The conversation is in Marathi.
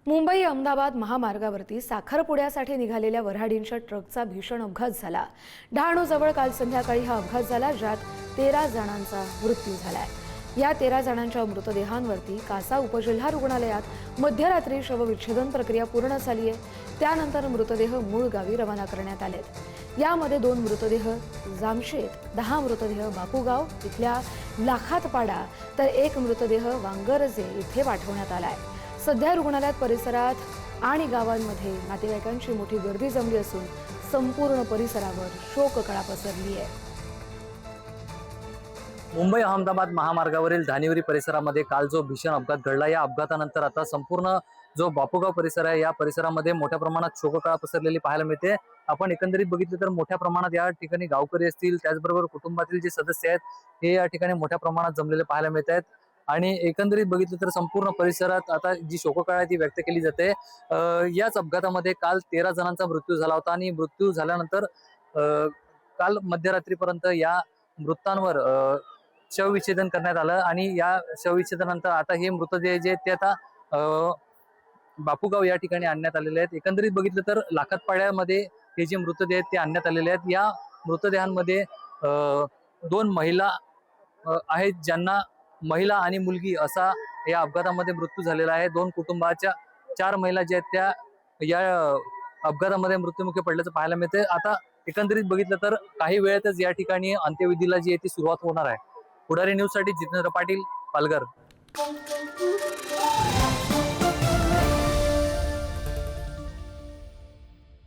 मुंबई अहमदाबाद महामार्गावरती साखरपुड्यासाठी निघालेल्या वऱ्हाडींच्या ट्रकचा भीषण अपघात झाला। डहाणूजवळ काल संध्याकाळी हा अपघात झाला, ज्यात 13 जणांचा मृत्यू झालाय। या 13 जणांच्या मृतदेहांवरती कासा उपजिल्हा रुग्णालयात मध्यरात्री शवविच्छेदन प्रक्रिया पूर्ण झाली आहे। त्यानंतर मृतदेह मूळ गावी रवाना करण्यात आलेत। यामध्ये 2 मृतदेह जामशेत, 10 मृतदेह बापूगाव इथल्या लाखातपाडा तर 1 मृतदेह वांगरजे इथे पाठवण्यात आलाय। सध्या रुग्णालयात परिसरात आणि गावांमध्ये नातेवाईकांची मोठी गर्दी जमली असून संपूर्ण परिसरावर शोककळा पसरली आहे। मुंबई अहमदाबाद महामार्गावरील धानिवरी परिसरामध्ये काल जो भीषण अपघात घडला, या अपघातानंतर आता संपूर्ण जो बापूगाव परिसर आहे या परिसरामध्ये मोठ्या प्रमाणात शोककळा पसरलेली पाहायला मिळते। आपण एकंदरीत बघितलं तर मोठ्या प्रमाणात या ठिकाणी गावकरी असतील, त्याचबरोबर कुटुंबातील जे सदस्य आहेत हे या ठिकाणी मोठ्या प्रमाणात जमलेले पाहायला मिळत आहेत। आणि एकंदरीत बघितलं तर संपूर्ण परिसरात आता जी शोककळा ती व्यक्त केली जाते। याच अपघातामध्ये काल 13 जणांचा मृत्यू झाला होता आणि मृत्यू झाल्यानंतर काल मध्यरात्रीपर्यंत या मृतांवर शवविच्छेदन करण्यात आलं आणि या शवविच्छेदनानंतर आता हे मृतदेह जे ते आता बापूगाव या ठिकाणी आणण्यात आलेले आहेत। एकंदरीत बघितलं तर लाखातपाड्यामध्ये हे जे मृतदेह आहेत ते आणण्यात आलेले आहेत। या मृतदेहांमध्ये 2 महिला आहेत, ज्यांना महिला आणि मुलगी असा या अपघातामध्ये मृत्यू झालेला आहे। 2 कुटुंबाच्या 4 महिला ज्या आहेत त्या या अपघातामध्ये मृत्युमुखी पडल्याचं पाहायला मिळते। आता एकंदरीत बघितलं तर काही वेळातच या ठिकाणी अंत्यविधीला जी आहे ती सुरुवात होणार आहे। पुढारी न्यूज साठी जितेंद्र पाटील, पालघर।